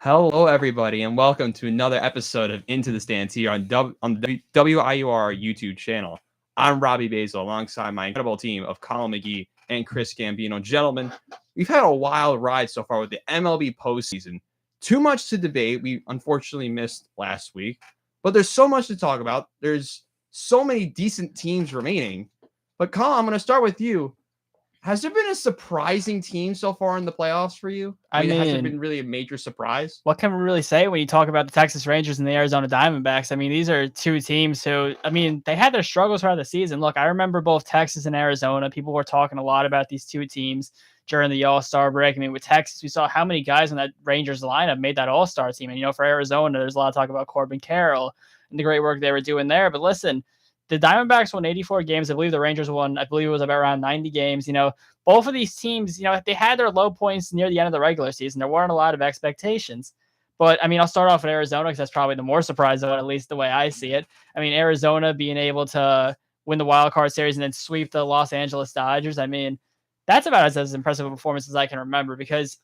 Hello, everybody, and welcome to another episode of Into the Stands here on the WIUR YouTube channel. I'm Robbie Basil alongside my incredible team of Colin McGee and Chris Gambino. Gentlemen, we've had a wild ride so far with the MLB postseason. Too much to debate. We unfortunately missed last week, but there's so much to talk about. There's so many decent teams remaining. But Colin, I'm going to start with you. Has there been a surprising team so far in the playoffs for you? Has there been really a major surprise? What can we really say when you talk about the Texas Rangers and the Arizona Diamondbacks? I mean, these are two teams who, they had their struggles throughout the season. Look, I remember both Texas and Arizona. People were talking a lot about these two teams during the All-Star break. I mean, with Texas, we saw how many guys on that Rangers lineup made that All-Star team. And, for Arizona, there's a lot of talk about Corbin Carroll and the great work they were doing there. But listen, the Diamondbacks won 84 games. I believe the Rangers won, it was about around 90 games. Both of these teams, they had their low points near the end of the regular season. There weren't a lot of expectations. But, I'll start off with Arizona because that's probably the more surprising one, at least the way I see it. Arizona being able to win the wild card series and then sweep the Los Angeles Dodgers. That's about as impressive a performance as I can remember because,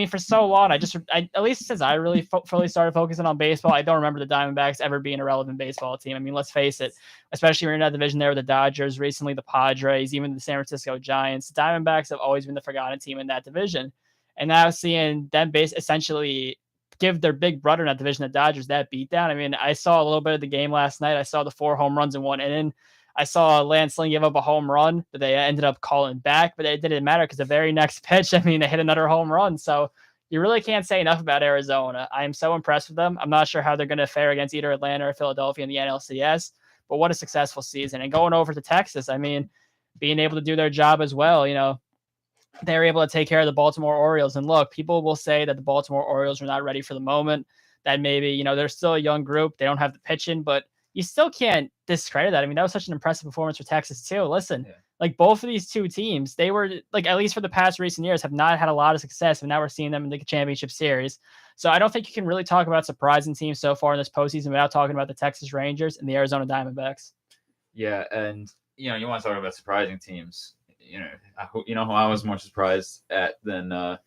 for so long, at least since I really fully started focusing on baseball, I don't remember the Diamondbacks ever being a relevant baseball team. Let's face it, especially when you're in that division there with the Dodgers, recently the Padres, even the San Francisco Giants. The Diamondbacks have always been the forgotten team in that division. And now seeing them essentially give their big brother in that division, the Dodgers, that beatdown. I saw a little bit of the game last night. I saw the 4 home runs in one inning. I saw Lance Lynn give up a home run that they ended up calling back, but it didn't matter because the very next pitch, they hit another home run. So you really can't say enough about Arizona. I am so impressed with them. I'm not sure how they're going to fare against either Atlanta or Philadelphia in the NLCS, but what a successful season. And going over to Texas, being able to do their job as well, they're able to take care of the Baltimore Orioles. And look, people will say that the Baltimore Orioles are not ready for the moment, that maybe, they're still a young group. They don't have the pitching, but you still can't discredit that. That was such an impressive performance for Texas too. Listen, both of these two teams, they were at least for the past recent years, have not had a lot of success. And now we're seeing them in the championship series. So I don't think you can really talk about surprising teams so far in this postseason without talking about the Texas Rangers and the Arizona Diamondbacks. Yeah. And, you want to talk about surprising teams. Who I was more surprised at than the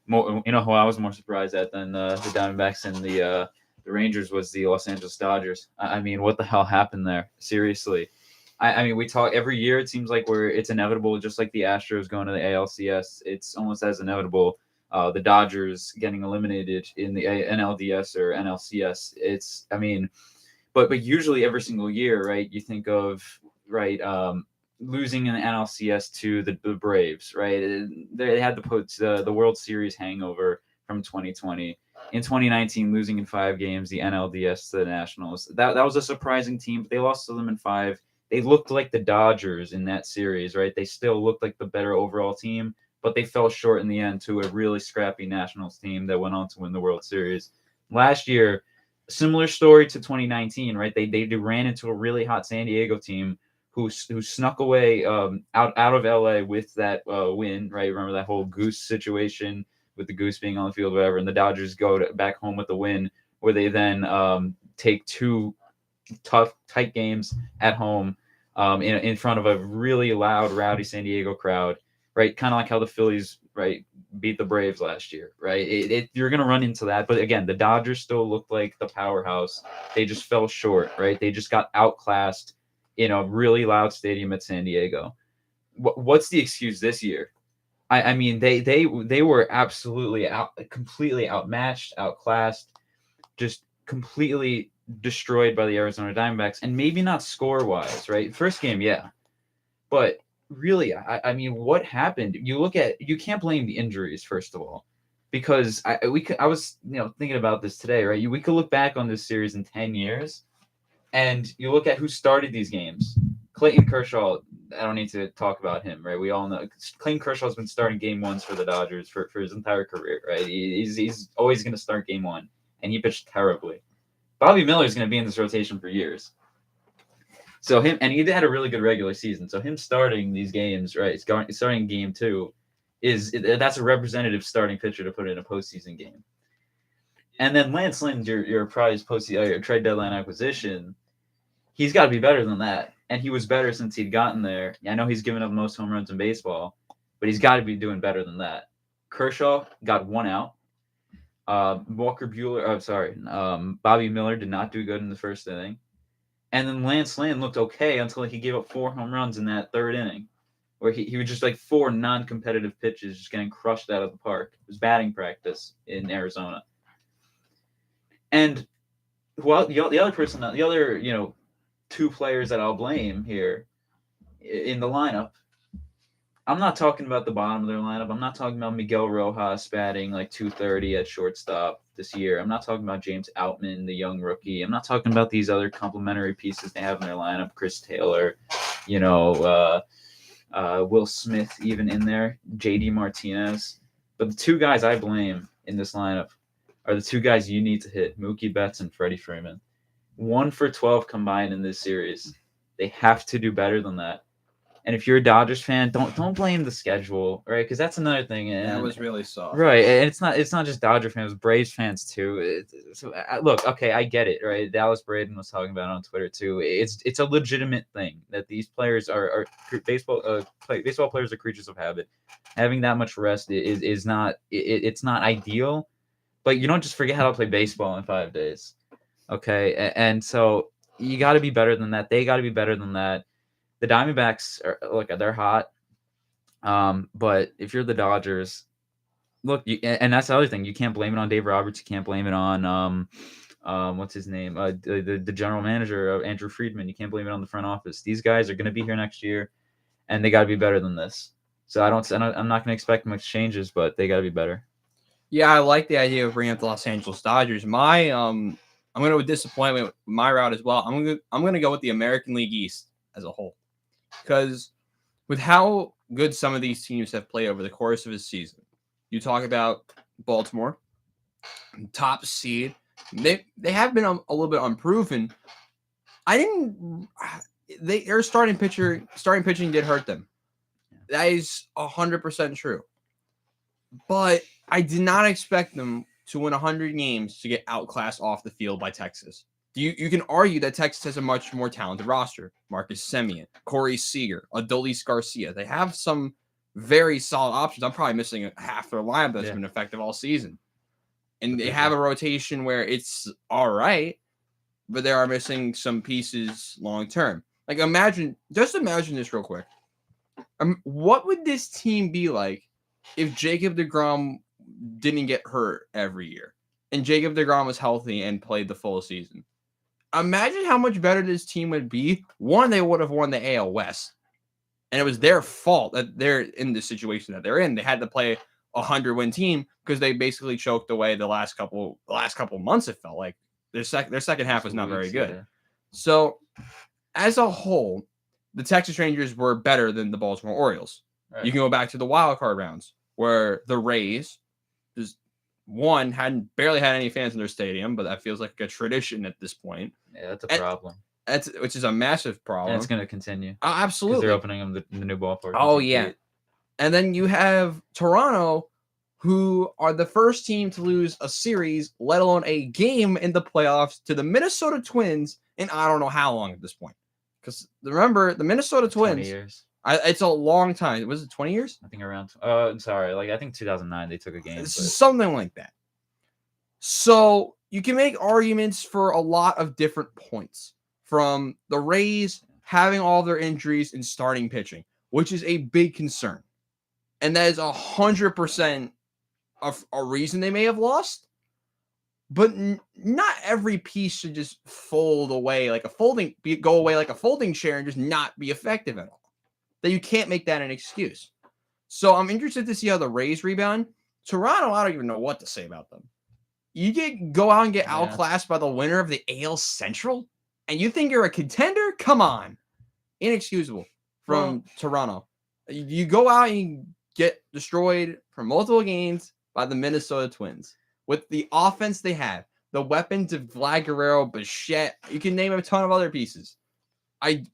Diamondbacks and the Rangers was the Los Angeles Dodgers. What the hell happened there? Seriously. We talk every year. It seems like it's inevitable, just like the Astros going to the ALCS. It's almost as inevitable. The Dodgers getting eliminated in the NLDS or NLCS. But usually every single year, right? You think of losing in the NLCS to the Braves, right? They had the World Series hangover from 2020. In 2019, losing in 5 games, the NLDS to the Nationals. That was a surprising team, but they lost to them in 5. They looked like the Dodgers in that series, right? They still looked like the better overall team, but they fell short in the end to a really scrappy Nationals team that went on to win the World Series. Last year, similar story to 2019, right? They ran into a really hot San Diego team who snuck away out of LA with that win, right? Remember that whole Goose situation with the Goose being on the field, whatever, and the Dodgers go back home with the win, where they then take 2 tough, tight games at home in front of a really loud, rowdy San Diego crowd, right? Kind of like how the Phillies, right, beat the Braves last year, right? You're going to run into that. But again, the Dodgers still looked like the powerhouse. They just fell short, right? They just got outclassed in a really loud stadium at San Diego. What's the excuse this year? They were absolutely completely outmatched, outclassed, just completely destroyed by the Arizona Diamondbacks, and maybe not score-wise, right? First game, yeah. But really, what happened? You can't blame the injuries, first of all, because I was thinking about this today, right? We could look back on this series in 10 years, and you look at who started these games. Clayton Kershaw, I don't need to talk about him, right? We all know Clayton Kershaw's been starting game ones for the Dodgers for his entire career, right? He's always going to start game one, and he pitched terribly. Bobby Miller's going to be in this rotation for years. So he had a really good regular season. So him starting these games, right? Starting game 2, that's a representative starting pitcher to put in a postseason game. And then Lance Lynn, your prize your trade deadline acquisition, he's got to be better than that. And he was better since he'd gotten there. I know he's given up the most home runs in baseball, but he's got to be doing better than that. Kershaw got 1 out. Walker Buehler. I'm sorry. Bobby Miller did not do good in the first inning, and then Lance Lynn looked okay until he gave up 4 home runs in that third inning, where he was just like 4 non-competitive pitches, just getting crushed out of the park. It was batting practice in Arizona, and well, the other person, the other 2 players that I'll blame here in the lineup. I'm not talking about the bottom of their lineup. I'm not talking about Miguel Rojas batting like 230 at shortstop this year. I'm not talking about James Outman, the young rookie. I'm not talking about these other complementary pieces they have in their lineup. Chris Taylor, Will Smith even in there, JD Martinez. But the 2 guys I blame in this lineup are the 2 guys you need to hit, Mookie Betts and Freddie Freeman. 1 for 12 combined in this series. They have to do better than that. And if you're a Dodgers fan, don't blame the schedule, right? Because that's another thing. And, that was really soft, right? And it's not just Dodger fans, Braves fans too. Look, okay, I get it, right? Dallas Braden was talking about it on Twitter too. It's a legitimate thing that these players are baseball players are creatures of habit. Having that much rest is not it's not ideal, but you don't just forget how to play baseball in 5 days, okay? And so you got to be better than that. They got to be better than that. The Diamondbacks they're hot. But if you're the Dodgers, look, and that's the other thing. You can't blame it on Dave Roberts. You can't blame it on what's his name? The general manager of Andrew Friedman. You can't blame it on the front office. These guys are going to be here next year, and they got to be better than this. So I'm not going to expect much changes, but they got to be better. Yeah, I like the idea of bringing up the Los Angeles Dodgers. I'm going to go with disappointment with my route as well. I'm going to go with the American League East as a whole. Because with how good some of these teams have played over the course of a season, you talk about Baltimore, top seed. They have been a little bit unproven. Their starting pitching did hurt them. That is 100% true. But I did not expect them to win 100 games to get outclassed off the field by Texas. You can argue that Texas has a much more talented roster. Marcus Semien, Corey Seager, Adolis Garcia. They have some very solid options. I'm probably missing half their lineup that's been effective all season. And they have a rotation where it's all right, but they are missing some pieces long term. Like imagine this real quick. What would this team be like if Jacob deGrom didn't get hurt every year and Jacob deGrom was healthy and played the full season? Imagine how much better this team would be. One, they would have won the AL West. And it was their fault that they're in the situation that they're in. They had to play a 100-win team because they basically choked away the last couple months. It felt like their second half was not very good. Yeah. So, as a whole, the Texas Rangers were better than the Baltimore Orioles. Right. You can go back to the wild card rounds where the Rays just barely had any fans in their stadium, but that feels like a tradition at this point. Yeah, that's a problem. Which is a massive problem. And it's going to continue. Absolutely. They're opening them the new ballpark. Oh, yeah. And then you have Toronto, who are the first team to lose a series, let alone a game in the playoffs, to the Minnesota Twins in I don't know how long at this point. Because remember, the Minnesota Twins. 20 years. It's a long time. Was it 20 years? I think around. Sorry. I think 2009 they took a game. Something like that. So you can make arguments for a lot of different points. From the Rays having all their injuries and starting pitching, which is a big concern. And that is 100% of a reason they may have lost. But not every piece should just fold away like go away like a folding chair and just not be effective at all. That you can't make that an excuse. So I'm interested to see how the Rays rebound. Toronto, I don't even know what to say about them. You go out and get outclassed by the winner of the AL Central? And you think you're a contender? Come on. Inexcusable from Toronto. You go out and get destroyed for multiple games by the Minnesota Twins. With the offense they have, the weapons of Vlad Guerrero, Bichette, you can name a ton of other pieces.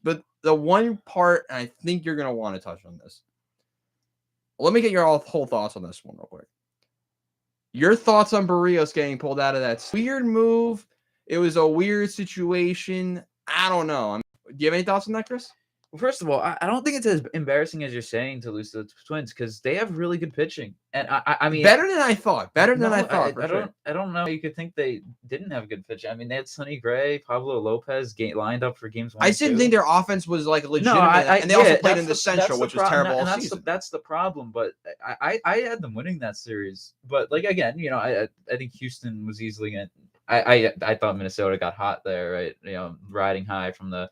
But the one part, and I think you're going to want to touch on this. Let me get your whole thoughts on this one real quick. Your thoughts on Barrios getting pulled out of that weird move. It was a weird situation. I don't know. Do you have any thoughts on that, Chris? First of all, I don't think it's as embarrassing as you're saying to lose to the Twins because they have really good pitching, and I mean Better than I thought. Better than no, I thought. For sure. I don't know. You could think they didn't have good pitching. I mean, they had Sonny Gray, Pablo Lopez lined up for games 1 I and didn't 2. think their offense was like legitimate, and they yeah, also played that's in the Central, which was problem. terrible all And season. that's the problem. But I had them winning that series. But like again, I think Houston was easily gonna. I thought Minnesota got hot there, right? Riding high from the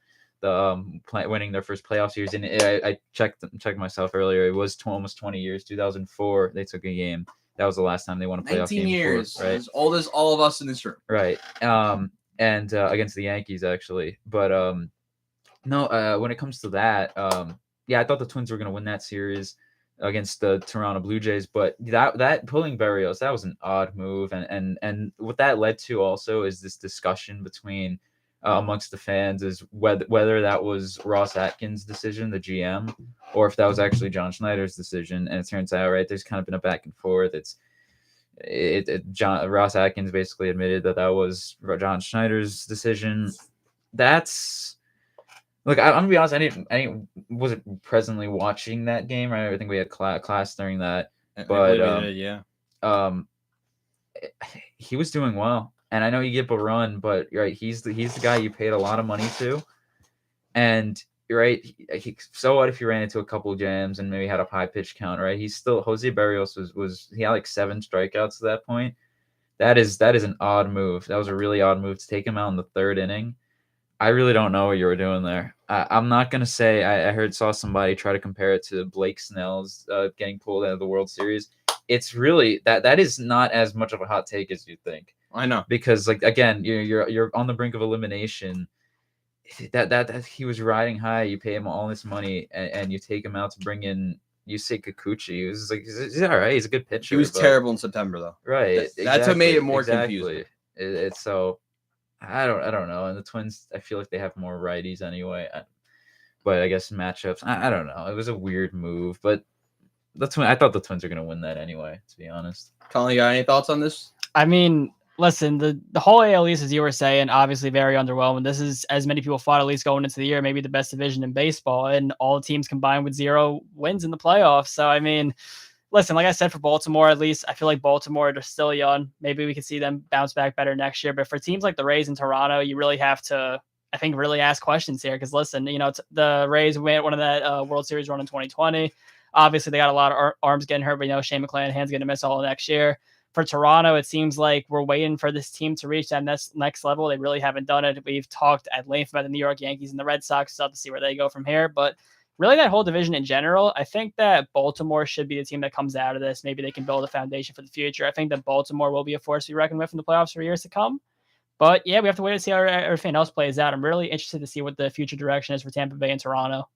winning their first playoff series. And I checked myself earlier. It was almost 20 years. 2004, they took a game. That was the last time they won a playoff 19 game. years, right? as old as all of us in this room. Right. And against the Yankees actually. But no, when it comes to that, yeah, I thought the Twins were going to win that series against the Toronto Blue Jays, but that pulling Berrios, that was an odd move, and what that led to also is this discussion between amongst the fans is whether that was Ross Atkins' decision, the GM, or if that was actually John Schneider's decision. And it turns out, right, there's kind of been a back and forth. Ross Atkins basically admitted that was John Schneider's decision. Look, I'm gonna be honest. I wasn't presently watching that game. Right? I think we had class during that, but yeah, he was doing well, and I know you give a run, but right, he's the guy you paid a lot of money to, and right, so what if he ran into a couple jams and maybe had a high pitch count? Right, he's still Jose Berrios was he had like 7 strikeouts at that point. That is an odd move. That was a really odd move to take him out in the 3rd inning. I really don't know what you were doing there. I'm not gonna say I saw somebody try to compare it to Blake Snell's getting pulled out of the World Series. It's really that is not as much of a hot take as you think. I know, because like again, you're on the brink of elimination. That he was riding high. You pay him all this money and you take him out to bring in. You say Kikuchi. He was like he's all right. He's a good pitcher. He was terrible in September though. Right. That's what made it more confusing. It's so. I don't know. And the Twins, I feel like they have more righties anyway. But I guess matchups, I don't know. It was a weird move, but I thought the Twins are going to win that anyway, to be honest. Colin, you got any thoughts on this? I mean, listen, the whole AL East, as you were saying, obviously very underwhelming. This is, as many people thought, at least going into the year, maybe the best division in baseball, and all teams combined with 0 wins in the playoffs. So, I mean, listen, like I said, for Baltimore, at least, I feel like Baltimore, they're still young. Maybe we can see them bounce back better next year. But for teams like the Rays and Toronto, you really have to, I think, really ask questions here. Because listen, the Rays went one of that World Series run in 2020. Obviously, they got a lot of arms getting hurt, but Shane McClanahan's going to miss all next year. For Toronto, it seems like we're waiting for this team to reach that next level. They really haven't done it. We've talked at length about the New York Yankees and the Red Sox, so to see where they go from here. But really, that whole division in general, I think that Baltimore should be the team that comes out of this. Maybe they can build a foundation for the future. I think that Baltimore will be a force to be reckoned with in the playoffs for years to come. But yeah, we have to wait and see how everything else plays out. I'm really interested to see what the future direction is for Tampa Bay and Toronto.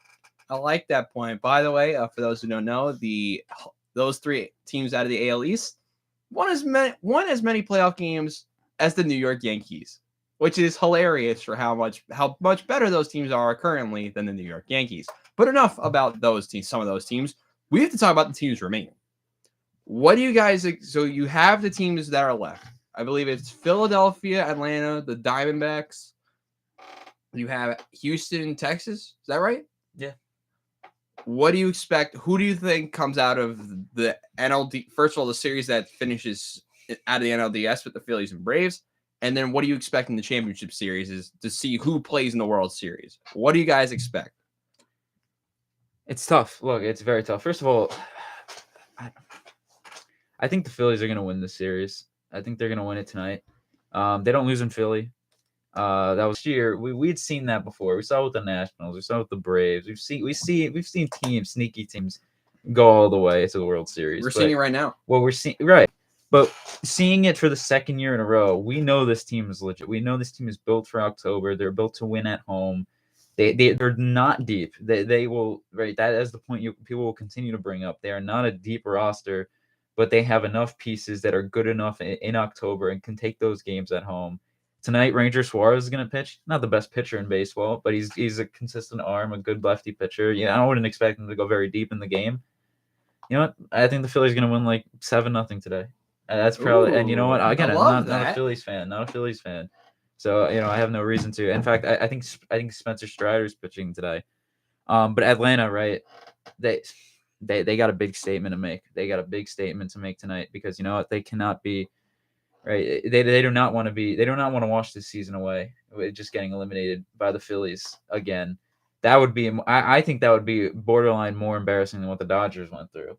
I like that point. By the way, for those who don't know, those 3 teams out of the AL East won as many playoff games as the New York Yankees, which is hilarious for how much better those teams are currently than the New York Yankees. But enough about those teams. Some of those teams. We have to talk about the teams remaining. What do you guys? So you have the teams that are left. I believe it's Philadelphia, Atlanta, the Diamondbacks. You have Houston, Texas. Is that right? Yeah. What do you expect? Who do you think comes out of the NLD? First of all, the series that finishes out of the NLDS with the Phillies and Braves. And then what do you expect in the championship series is to see who plays in the World Series. What do you guys expect? It's tough. Look, it's very tough. First of all, I think the Phillies are going to win this series. I think they're going to win it tonight. They don't lose in Philly. That was year. We'd seen that before. We saw it with the Nationals. We saw it with the Braves. We've seen teams, sneaky teams, go all the way to the World Series. We're seeing it right now. Well, we're seeing right, but seeing it for the 2nd year in a row, we know this team is legit. We know this team is built for October. They're built to win at home. They're not deep. They will right. That is the point people will continue to bring up. They are not a deep roster, but they have enough pieces that are good enough in October and can take those games at home. Tonight, Ranger Suarez is going to pitch. Not the best pitcher in baseball, but he's a consistent arm, a good lefty pitcher. Yeah, I wouldn't expect him to go very deep in the game. You know what? I think the Phillies are going to win like 7-0 today. That's probably. And you know what? Again, I'm not a Phillies fan. Not a Phillies fan. So I have no reason to. In fact, I think Spencer Strider's pitching today. But Atlanta, right? They got a big statement to make. They got a big statement to make tonight because you know what? They cannot be right. They do not want to be. They do not want to wash this season away with just getting eliminated by the Phillies again. That would be. I think that would be borderline more embarrassing than what the Dodgers went through.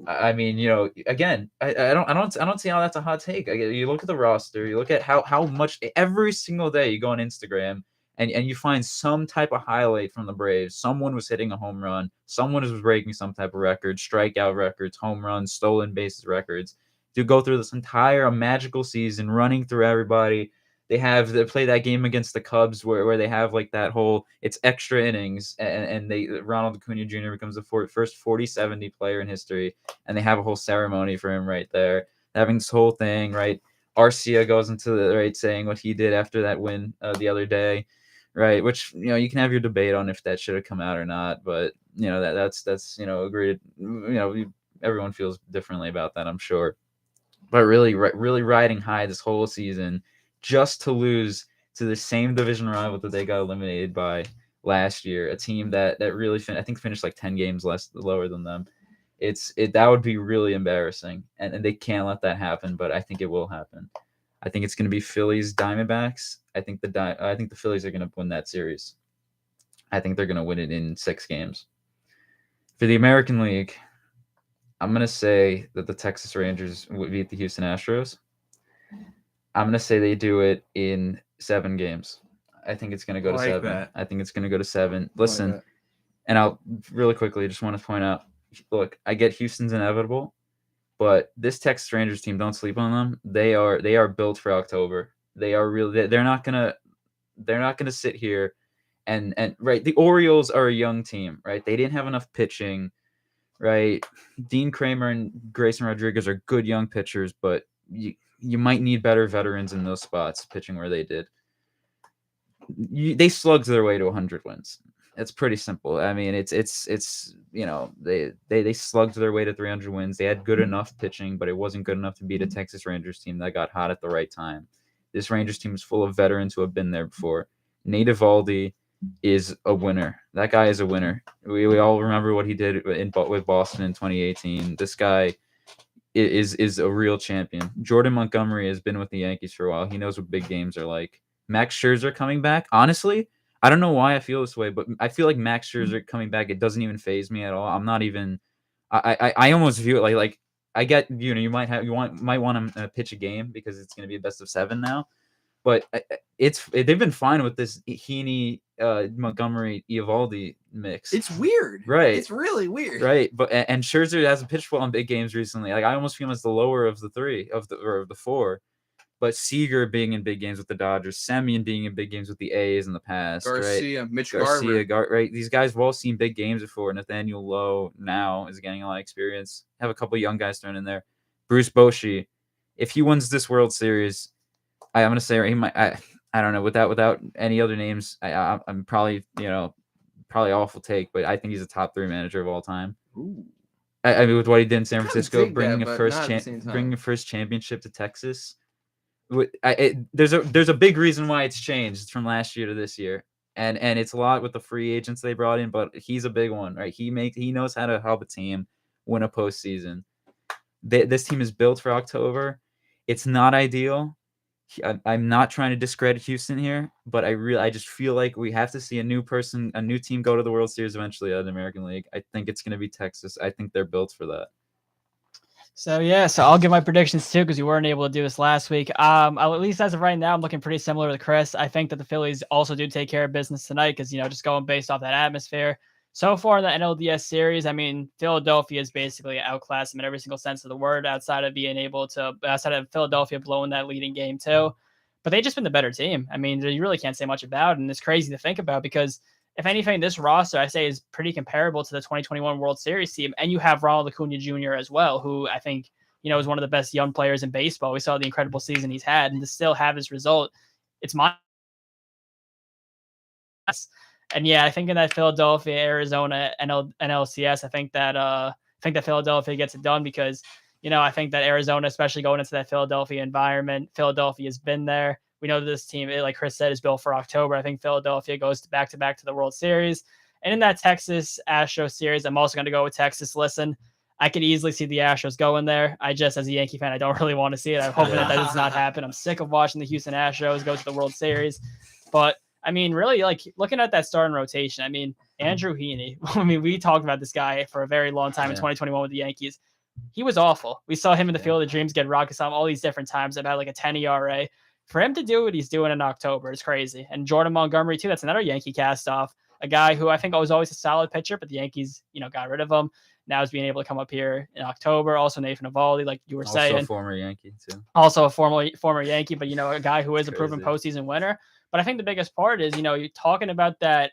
I mean, you know, again, I don't see how that's a hot take. You look at the roster, you look at how much every single day you go on Instagram and you find some type of highlight from the Braves. Someone was hitting a home run, someone was breaking some type of record, strikeout records, home runs, stolen bases records. To go through this entire magical season, running through everybody. They play that game against the Cubs where they have like that whole it's extra innings and Ronald Acuna Jr. becomes the first 40-70 player in history and they have a whole ceremony for him right there, having this whole thing right. Arcia goes into the right saying what he did after that win the other day, right? Which you know you can have your debate on if that should have come out or not, but you know that's you know agreed. You know everyone feels differently about that, I'm sure, but really riding high this whole season. Just to lose to the same division rival that they got eliminated by last year, a team that really I think finished like 10 games lower than them. That would be really embarrassing, and they can't let that happen. But I think it will happen. I think it's going to be Phillies Diamondbacks. I think the Phillies are going to win that series. I think they're going to win it in 6 games. For the American League, I'm going to say that the Texas Rangers would beat the Houston Astros. I'm going to say they do it in 7 games. I think it's going to go to 7. That. I think it's going to go to 7. Listen, and I'll really quickly just want to point out, look, I get Houston's inevitable, but this Texas Rangers team, don't sleep on them. They are built for October. They are really they're not going to sit here and right, the Orioles are a young team, right? They didn't have enough pitching, right? Dean Kramer and Grayson Rodriguez are good young pitchers, but you might need better veterans in those spots pitching where they did. They slugged their way to 100 wins. It's pretty simple. I mean, it's you know, they slugged their way to 300 wins. They had good enough pitching, but it wasn't good enough to beat a Texas Rangers team that got hot at the right time. This Rangers team is full of veterans who have been there before. Nate Eovaldi is a winner. That guy is a winner. We all remember what he did with Boston in 2018. This guy is a real champion. Jordan Montgomery has been with the Yankees for a while. He knows what big games are like. Max Scherzer coming back. Honestly, I don't know why I feel this way, but I feel like Max Scherzer coming back, it doesn't even faze me at all. I'm not even. I almost view it like I get you might want to pitch a game because it's going to be a best of 7 now, but they've been fine with this Heaney Montgomery Eovaldi mix. It's weird, right? It's really weird, right? But and Scherzer hasn't pitched well in big games recently. Like I almost feel him as the lower of the 3 of the 4. But Seager being in big games with the Dodgers, Semien being in big games with the A's in the past, Garcia, right? Mitch Garcia, Garver, right? These guys have all seen big games before. Nathaniel Lowe now is getting a lot of experience. Have a couple of young guys thrown in there. Bruce Bochy, if he wins this World Series, I'm gonna say he might. I don't know without any other names. I'm probably probably awful take, but I think he's a top 3 manager of all time. Ooh. I mean, with what he did in San Francisco, bringing a first championship to Texas. There's a big reason why it's changed from last year to this year, and it's a lot with the free agents they brought in, but he's a big one, right? He knows how to help a team win a postseason. This team is built for October. It's not ideal. I'm not trying to discredit Houston here, but I just feel like we have to see a new team go to the World Series eventually out of the American League. I think it's going to be Texas. I think they're built for that. So I'll give my predictions too because we weren't able to do this last week. At least as of right now, I'm looking pretty similar to Chris. I think that the Phillies also do take care of business tonight because just going based off that atmosphere. So far in the NLDS series, I mean, Philadelphia is basically outclassed them in every single sense of the word outside of Philadelphia blowing that leading game too. But they've just been the better team. I mean, you really can't say much about it, and it's crazy to think about because if anything, this roster, I say, is pretty comparable to the 2021 World Series team. And you have Ronald Acuna Jr. as well, who I think, is one of the best young players in baseball. We saw the incredible season he's had, and to still have his result, it's my. And yeah, I think in that Philadelphia, Arizona, NLCS, I think that Philadelphia gets it done because, I think that Arizona, especially going into that Philadelphia environment, Philadelphia has been there. We know that this team, like Chris said, is built for October. I think Philadelphia goes back-to-back to the World Series. And in that Texas Astros series, I'm also going to go with Texas. Listen, I could easily see the Astros going there. I just, as a Yankee fan, I don't really want to see it. I'm hoping that does not happen. I'm sick of watching the Houston Astros go to the World Series. But, I mean, really, like, looking at that starting rotation, I mean, Andrew Heaney, I mean, we talked about this guy for a very long time in 2021 with the Yankees. He was awful. We saw him in the Field of Dreams get rockets on all these different times about like a 10 ERA. For him to do what he's doing in October is crazy. And Jordan Montgomery, too, that's another Yankee cast off. A guy who I think was always a solid pitcher, but the Yankees, got rid of him. Now he's being able to come up here in October. Also, Nathan Eovaldi, like you were saying. Also a former Yankee, too. Also a former Yankee, but, a guy who is a proven postseason winner. But I think the biggest part is, you're talking about that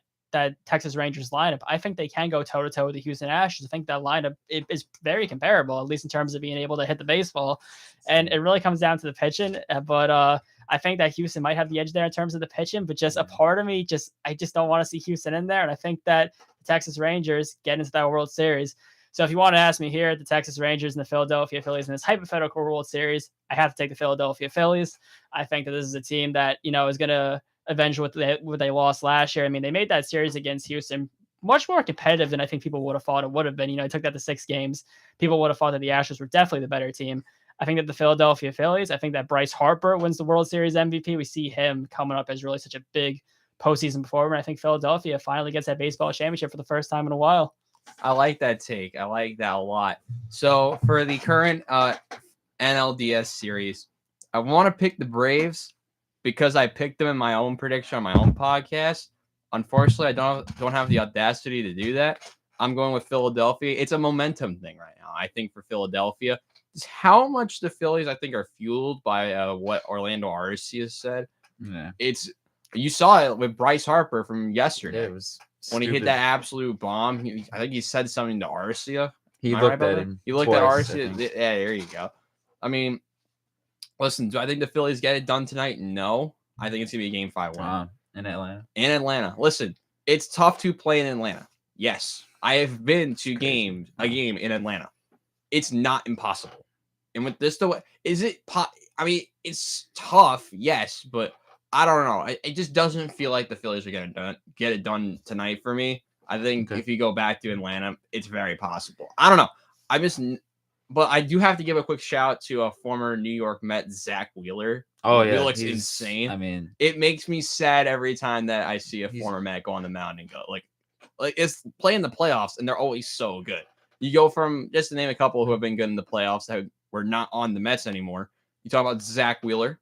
Texas Rangers lineup. I think they can go toe-to-toe with the Houston Astros. I think that lineup is very comparable, at least in terms of being able to hit the baseball. And it really comes down to the pitching. But I think that Houston might have the edge there in terms of the pitching. But just a part of me, I just don't want to see Houston in there. And I think that the Texas Rangers get into that World Series. So if you want to ask me here, the Texas Rangers and the Philadelphia Phillies in this hypothetical World Series, I have to take the Philadelphia Phillies. I think that this is a team that, is going to avenge what they lost last year. I mean, they made that series against Houston much more competitive than I think people would have thought it would have been. I took that to 6 games. People would have thought that the Astros were definitely the better team. I think that the Philadelphia Phillies, I think that Bryce Harper wins the World Series MVP. We see him coming up as really such a big postseason performer. I think Philadelphia finally gets that baseball championship for the first time in a while. I like that take. I like that a lot. So for the current NLDS series, I want to pick the Braves because I picked them in my own prediction on my own podcast. Unfortunately, I don't have the audacity to do that. I'm going with Philadelphia. It's a momentum thing right now. I think for Philadelphia, just how much the Phillies I think are fueled by what Orlando Arcia said. Yeah, you saw it with Bryce Harper from yesterday. Yeah, it was when he hit that absolute bomb. I think he said something to Arcia. He looked at him. He looked at Arcia. Yeah, there you go. I mean, listen, do I think the Phillies get it done tonight? No. I think it's going to be a Game 5 win. In Atlanta. In Atlanta. Listen, it's tough to play in Atlanta. Yes. I have been to a game in Atlanta. It's not impossible. And with this, I mean, it's tough, yes, but I don't know. It just doesn't feel like the Phillies are going to get it done tonight for me. I think if you go back to Atlanta, it's very possible. I don't know. But I do have to give a quick shout to a former New York Met, Zach Wheeler. Oh, yeah. He looks insane. I mean, it makes me sad every time that I see a former Met go on the mound and go like it's playing the playoffs, and they're always so good. You go from, just to name a couple who have been good in the playoffs that were not on the Mets anymore. You talk about Zach Wheeler,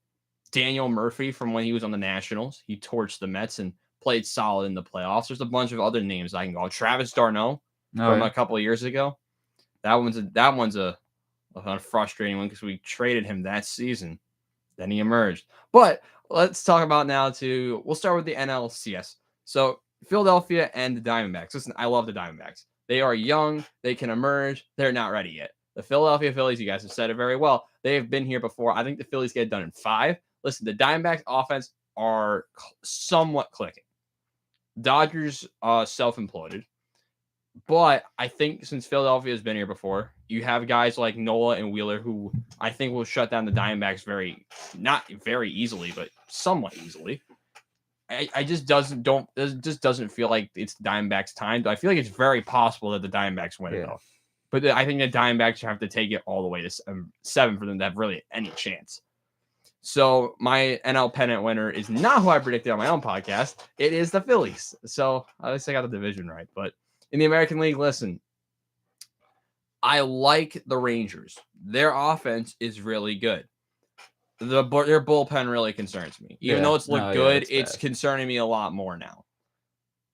Daniel Murphy from when he was on the Nationals. He torched the Mets and played solid in the playoffs. There's a bunch of other names I can go. Travis d'Arnaud from a couple of years ago. That one's a frustrating one because we traded him that season. Then he emerged. But let's talk about we'll start with the NLCS. So Philadelphia and the Diamondbacks. Listen, I love the Diamondbacks. They are young. They can emerge. They're not ready yet. The Philadelphia Phillies, you guys have said it very well. They have been here before. I think the Phillies get it done in 5. Listen, the Diamondbacks offense are somewhat clicking. Dodgers self-imploded. But I think since Philadelphia has been here before, you have guys like Nola and Wheeler who I think will shut down the Diamondbacks not very easily, but somewhat easily. It just doesn't feel like it's the Diamondbacks' time. I feel like it's very possible that the Diamondbacks win it though. But I think the Diamondbacks have to take it all the way to 7 for them to have really any chance. So my NL pennant winner is not who I predicted on my own podcast. It is the Phillies. So at least I got the division right. But in the American League, listen, I like the Rangers. Their offense is really good. Their bullpen really concerns me. Even though it's looked good, it's concerning me a lot more now.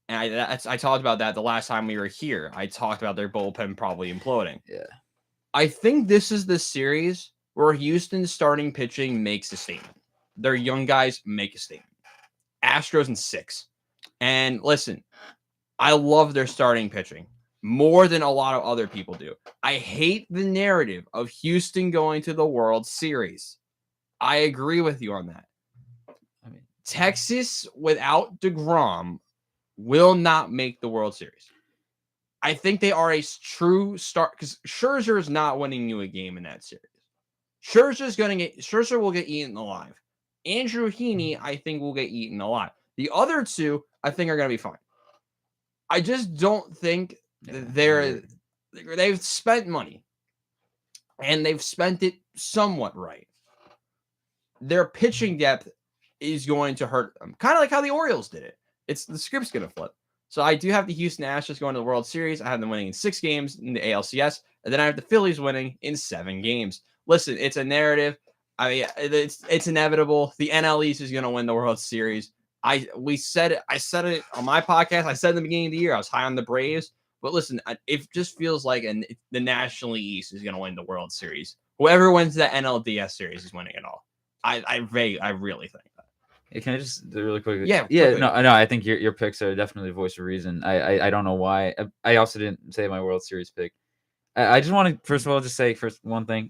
And I talked about that the last time we were here. I talked about their bullpen probably imploding. Yeah. I think this is the series where Houston's starting pitching makes a statement. Their young guys make a statement. Astros in 6. And listen, I love their starting pitching more than a lot of other people do. I hate the narrative of Houston going to the World Series. I agree with you on that. I mean, Texas without DeGrom will not make the World Series. I think they are a true start because Scherzer is not winning you a game in that series. Scherzer will get eaten alive. Andrew Heaney, I think, will get eaten alive. The other two, I think, are going to be fine. I just don't think they've spent money, and they've spent it somewhat right. Their pitching depth is going to hurt them, kind of like how the Orioles did it. It's the script's going to flip. So I do have the Houston Astros going to the World Series. I have them winning in 6 games in the ALCS, and then I have the Phillies winning in 7 games. Listen, it's a narrative. I mean, it's inevitable. The NL East is going to win the World Series. I said it on my podcast. I said in the beginning of the year I was high on the Braves, but listen, it just feels like the National League East is going to win the World Series. Whoever wins that NLDS series is winning it all. I really think that. Hey, can I just do really quick? Yeah. No. I think your picks are definitely voice of reason. I don't know why. I also didn't say my World Series pick. I just want to first of all just say one thing.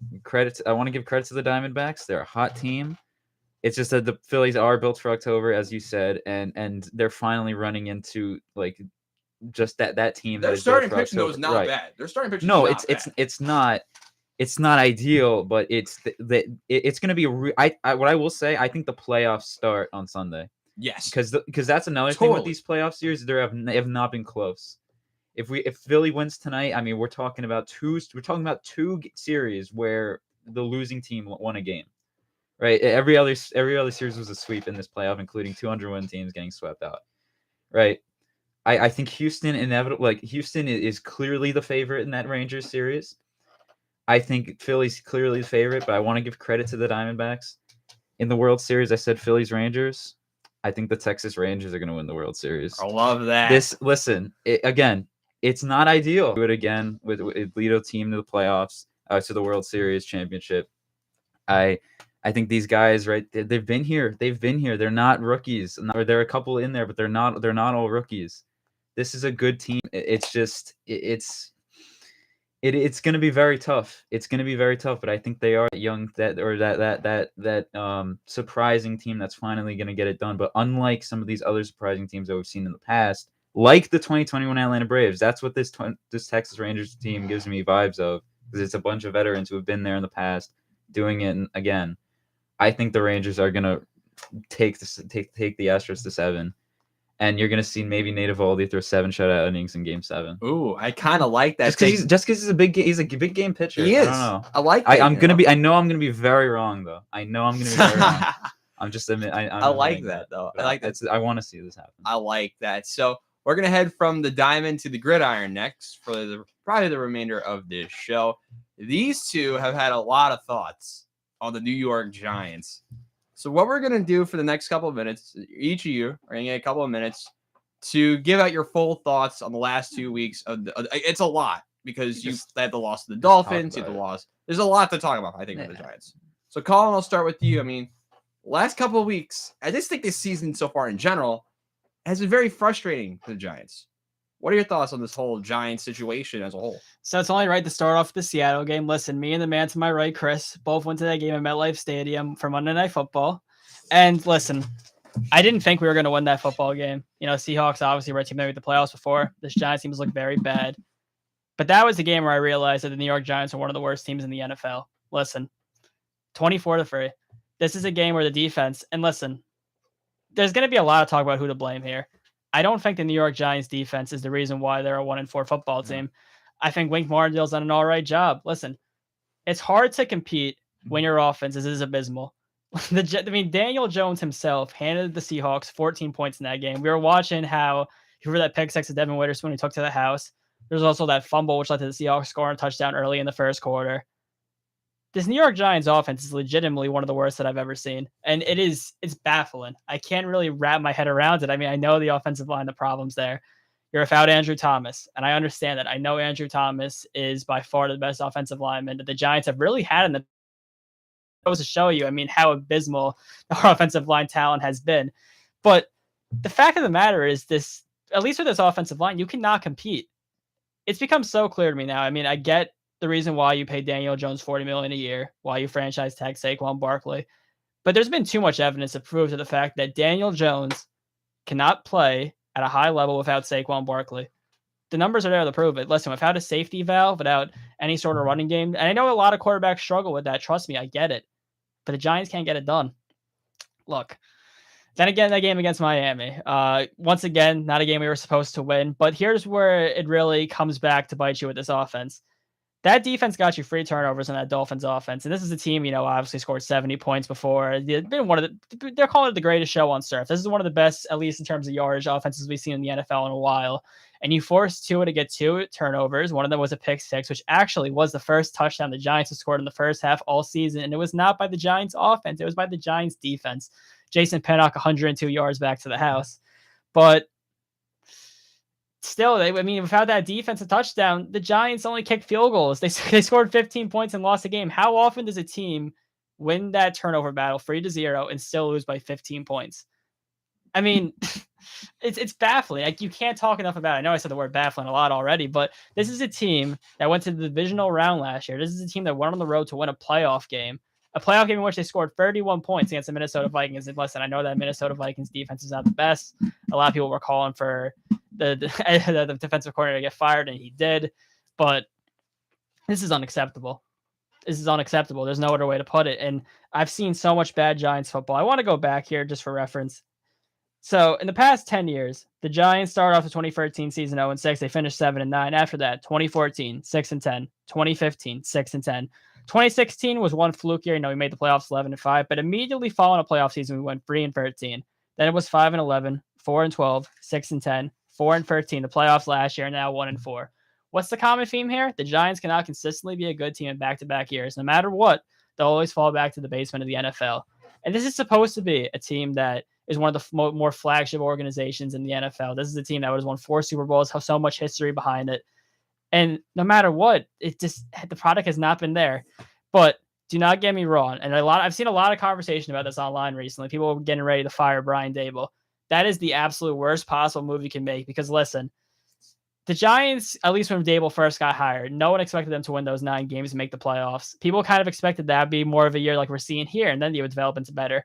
I want to give credit to the Diamondbacks. They're a hot team. It's just that the Phillies are built for October, as you said, and they're finally running into like just that team. Their starting pitching though is not bad. Their starting pitching. No, it's not. It's not ideal, but it's it's going to be what I will say. I think the playoffs start on Sunday. Yes, because that's another thing with these playoff series. They have not been close. If Philly wins tonight, I mean, we're talking about two series where the losing team won a game, right? Every other series was a sweep in this playoff, including 200-win teams getting swept out, right? I think Houston Houston is clearly the favorite in that Rangers series. I think Philly's clearly the favorite, but I want to give credit to the Diamondbacks. In the World Series, I said Phillies Rangers. I think the Texas Rangers are going to win the World Series. I love that. Again, it's not ideal. Do it again with lead a team to the playoffs, to the World Series championship. I think these guys, right? They've been here. They're not rookies. Or there are a couple in there, but they're not all rookies. This is a good team. It's going to be very tough. It's going to be very tough, but I think they are young that surprising team that's finally going to get it done. But unlike some of these other surprising teams that we've seen in the past, like the 2021 Atlanta Braves, that's what this Texas Rangers team gives me vibes of, because it's a bunch of veterans who have been there in the past doing it again. I think the Rangers are going to take the Astros to 7. And you're gonna see maybe Nate Eovaldi throw 7 shutout innings in Game 7. Ooh, I kind of like that. Just because he's a big game pitcher. He is. I don't know. I like that. I know I'm gonna be very wrong though. I like that though. I like that. I want to see this happen. I like that. So we're gonna head from the diamond to the gridiron next for probably the remainder of this show. These two have had a lot of thoughts on the New York Giants. So what we're going to do for the next couple of minutes, each of you are going to get a couple of minutes to give out your full thoughts on the last 2 weeks. It's a lot because you had the loss to the Dolphins, you had the loss. There's a lot to talk about, I think, with the Giants. So Colin, I'll start with you. I mean, last couple of weeks, I just think this season so far in general has been very frustrating for the Giants. What are your thoughts on this whole Giants situation as a whole? So it's only right to start off with the Seattle game. Listen, me and the man to my right, Chris, both went to that game at MetLife Stadium for Monday Night Football. And listen, I didn't think we were going to win that football game. You know, Seahawks obviously were a team that made the playoffs before. This Giants team has looked very bad. But that was the game where I realized that the New York Giants are one of the worst teams in the NFL. Listen, 24-3. This is a game where the defense, and listen, there's going to be a lot of talk about who to blame here. I don't think the New York Giants defense is the reason why they're a 1-4 football team. I think Wink Martindale's done an all right job. Listen, it's hard to compete when your offense is abysmal. Daniel Jones himself handed the Seahawks 14 points in that game. We were watching how you remember that pick six of Devin Witherspoon he took to the house. There's also that fumble which led to the Seahawks scoring a touchdown early in the first quarter. This New York Giants offense is legitimately one of the worst that I've ever seen. And it's baffling. I can't really wrap my head around it. I mean, I know the offensive line, the problems there. You're without Andrew Thomas, and I understand that. I know Andrew Thomas is by far the best offensive lineman that the Giants have really had in the goes to show you, I mean, how abysmal our offensive line talent has been. But the fact of the matter is this, at least with this offensive line, you cannot compete. It's become so clear to me now. I mean, I get the reason why you pay Daniel Jones $40 million a year, why you franchise tag Saquon Barkley. But there's been too much evidence to prove to the fact that Daniel Jones cannot play at a high level without Saquon Barkley. The numbers are there to prove it. Listen, without a safety valve, without any sort of running game, and I know a lot of quarterbacks struggle with that. Trust me, I get it. But the Giants can't get it done. Look, Then again, that game against Miami. Once again, not a game we were supposed to win. But here's where it really comes back to bite you with this offense. That defense got you 3 turnovers in that Dolphins offense. And this is a team, obviously scored 70 points before. They've been they're calling it the greatest show on turf. This is one of the best, at least in terms of yardage, offenses we've seen in the NFL in a while. And you forced Tua to get 2 turnovers. One of them was a pick six, which actually was the first touchdown the Giants have scored in the first half all season. And it was not by the Giants offense. It was by the Giants defense. Jason Pinnock, 102 yards back to the house. But still, without that defensive touchdown, the Giants only kicked field goals. They scored 15 points and lost the game. How often does a team win that turnover battle 3-0 and still lose by 15 points? I mean, it's baffling. Like, you can't talk enough about it. I know I said the word baffling a lot already, but this is a team that went to the divisional round last year. This is a team that went on the road to win a playoff game in which they scored 31 points against the Minnesota Vikings. And listen, I know that Minnesota Vikings defense is not the best. A lot of people were calling for the defensive coordinator to get fired, and he did. But this is unacceptable. This is unacceptable. There's no other way to put it. And I've seen so much bad Giants football. I want to go back here just for reference. So in the past 10 years, the Giants started off the 2013 season 0-6. They finished 7-9. After that, 2014, 6-10. 2015, 6-10. 2016 was one fluke year. We made the playoffs 11-5, but immediately following a playoff season, we went 3-13. Then it was 5-11, 4-12, 6-10, 4-13. The playoffs last year, now 1-4. What's the common theme here? The Giants cannot consistently be a good team in back-to-back years. No matter what, they'll always fall back to the basement of the NFL. And this is supposed to be a team that is one of the more flagship organizations in the NFL. This is a team that has won 4 Super Bowls, has so much history behind it. And no matter what, the product has not been there. But do not get me wrong. And I've seen a lot of conversation about this online recently. People were getting ready to fire Brian Daboll. That is the absolute worst possible move you can make, because listen, the Giants, at least when Daboll first got hired, no one expected them to win those 9 games and make the playoffs. People kind of expected that to be more of a year like we're seeing here, and then they would develop into better.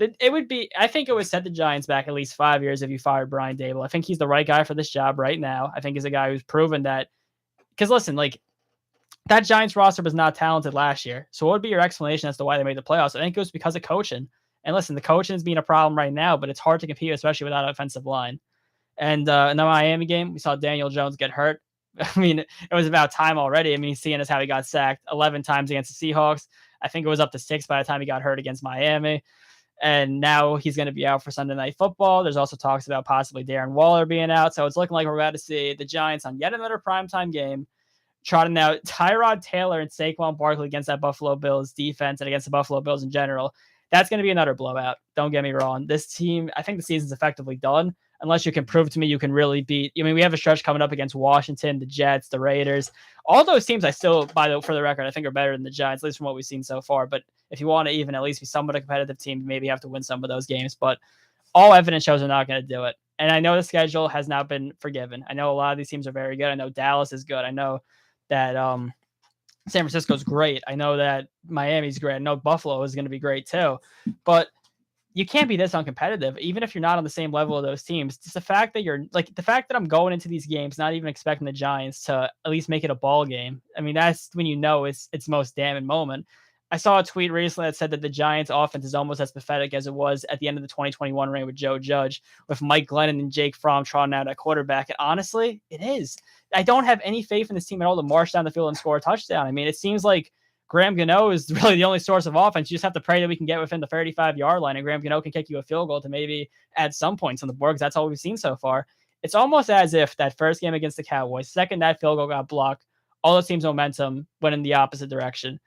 I think it would set the Giants back at least 5 years if you fired Brian Daboll. I think he's the right guy for this job right now. I think he's a guy who's proven that. Because listen, that Giants roster was not talented last year. So what would be your explanation as to why they made the playoffs? I think it was because of coaching. And listen, the coaching is being a problem right now, but it's hard to compete, especially without an offensive line. And in the Miami game, we saw Daniel Jones get hurt. It was about time already. Seeing as how he got sacked 11 times against the Seahawks. I think it was up to 6 by the time he got hurt against Miami. And now he's going to be out for Sunday Night Football. There's also talks about possibly Darren Waller being out. So it's looking like we're about to see the Giants on yet another primetime game, trotting out Tyrod Taylor and Saquon Barkley against that Buffalo Bills defense and against the Buffalo Bills in general. That's going to be another blowout. Don't get me wrong. This team, I think the season's effectively done, unless you can prove to me you can really beat. We have a stretch coming up against Washington, the Jets, the Raiders. All those teams I still, for the record, I think are better than the Giants, at least from what we've seen so far. But if you want to even at least be somewhat a competitive team, you maybe have to win some of those games. But all evidence shows they're not going to do it. And I know the schedule has not been forgiven. I know a lot of these teams are very good. I know Dallas is good. I know that San Francisco's great. I know that Miami's great. I know Buffalo is going to be great too. But you can't be this uncompetitive, even if you're not on the same level of those teams. Just the fact that I'm going into these games not even expecting the Giants to at least make it a ball game. That's when it's most damning moment. I saw a tweet recently that said that the Giants offense is almost as pathetic as it was at the end of the 2021 reign with Joe Judge, with Mike Glennon and Jake Fromm trotting out at quarterback. And honestly, it is. I don't have any faith in this team at all to march down the field and score a touchdown. It seems like Graham Gano is really the only source of offense. You just have to pray that we can get within the 35-yard line, and Graham Gano can kick you a field goal to maybe add some points on the board, because that's all we've seen so far. It's almost as if that first game against the Cowboys, second that field goal got blocked, all the team's momentum went in the opposite direction.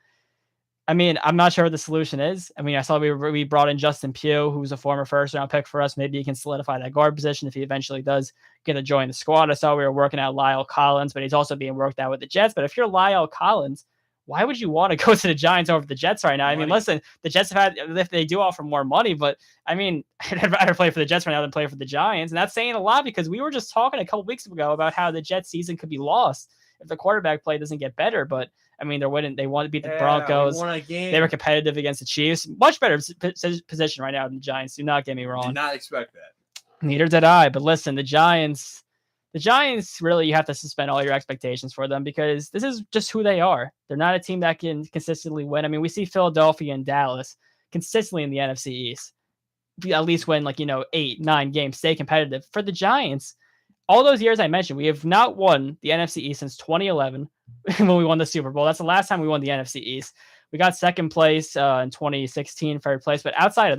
I'm not sure what the solution is. I saw we brought in Justin Pugh, who's a former first-round pick for us. Maybe he can solidify that guard position if he eventually does get to join the squad. I saw we were working out Lyle Collins, but he's also being worked out with the Jets. But if you're Lyle Collins, why would you want to go to the Giants over the Jets right now? Listen, the Jets if they do offer more money, but I'd rather play for the Jets right now than play for the Giants. And that's saying a lot, because we were just talking a couple weeks ago about how the Jets season could be lost if the quarterback play doesn't get better. But they wouldn't. They want to beat the Broncos. They were competitive against the Chiefs. Much better position right now than the Giants. Do not get me wrong. Did not expect that. Neither did I. But listen, the Giants, really, you have to suspend all your expectations for them, because this is just who they are. They're not a team that can consistently win. We see Philadelphia and Dallas consistently in the NFC East. at least win 8, 9 games, stay competitive. For the Giants, all those years I mentioned, we have not won the NFC East since 2011 when we won the Super Bowl. That's the last time we won the NFC East. We got second place in 2016, third place. But outside of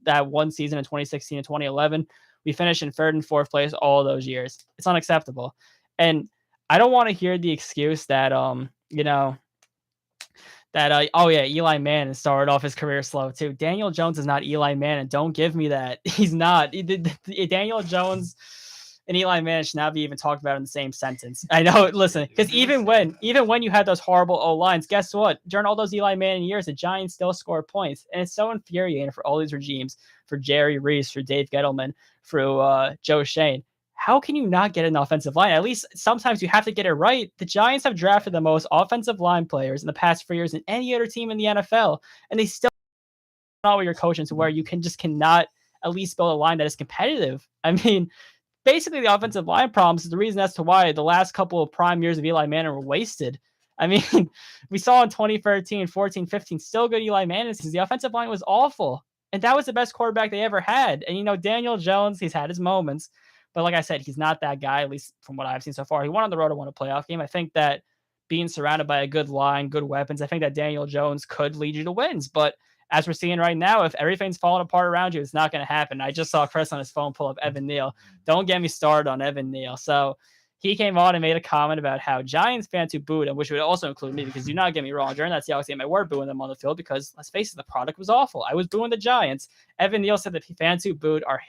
that one season in 2016 and 2011, we finished in third and fourth place all of those years. It's unacceptable. And I don't want to hear the excuse that, Eli Manning started off his career slow too. Daniel Jones is not Eli Manning. Don't give me that. He's not. Daniel Jones and Eli Manning should not be even talked about in the same sentence. I know. Listen, because even when you had those horrible O-lines, guess what? During all those Eli Manning years, the Giants still scored points, and it's so infuriating for all these regimes, for Jerry Reese, for Dave Gettleman, for Joe Shane. How can you not get an offensive line? At least sometimes you have to get it right. The Giants have drafted the most offensive line players in the past 4 years than any other team in the NFL, and they still not with your coaching to where you cannot at least build a line that is competitive. I mean, basically the offensive line problems is the reason as to why the last couple of prime years of Eli Manning were wasted. I mean, we saw in 2013, 14, 15, still good Eli Manning because the offensive line was awful, and that was the best quarterback they ever had. And Daniel Jones, he's had his moments. But like I said, he's not that guy, at least from what I've seen so far. He went on the road to win a playoff game. I think that being surrounded by a good line, good weapons, I think that Daniel Jones could lead you to wins. But as we're seeing right now, if everything's falling apart around you, it's not going to happen. I just saw Chris on his phone pull up Evan Neal. Don't get me started on Evan Neal. So he came on and made a comment about how Giants fans who booed him, which would also include me, because do not get me wrong, during that Seahawks game, I were booing them on the field because, let's face it, the product was awful. I was booing the Giants. Evan Neal said that fans who booed are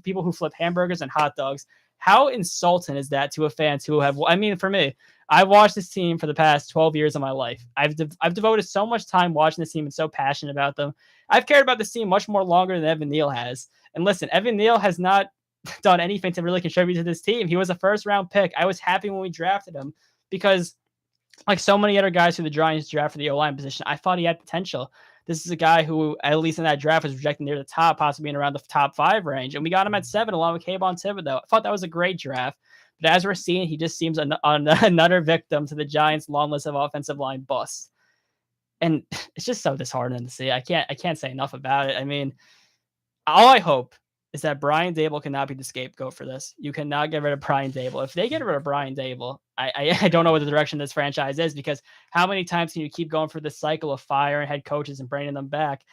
people who flip hamburgers and hot dogs. How insulting is that to a fans who have, for me, I've watched this team for the past 12 years of my life. I've devoted so much time watching this team and so passionate about them. I've cared about this team much more longer than Evan Neal has. And listen, Evan Neal has not done anything to really contribute to this team. He was a first round pick. I was happy when we drafted him because, like so many other guys who the Giants draft for the O-line position, I thought he had potential. This is a guy who, at least in that draft, was projected near the top, possibly being around the top 5 range. And we got him at 7 along with Kayvon Thibodeau. I thought that was a great draft. But as we're seeing, he just seems another victim to the Giants' long list of offensive line busts. And it's just so disheartening to see. I can't say enough about it. I mean, all I hope is that Brian Dable cannot be the scapegoat for this. You cannot get rid of Brian Dable. If they get rid of Brian Dable, I don't know what the direction this franchise is, because how many times can you keep going for this cycle of firing head coaches and bringing them back?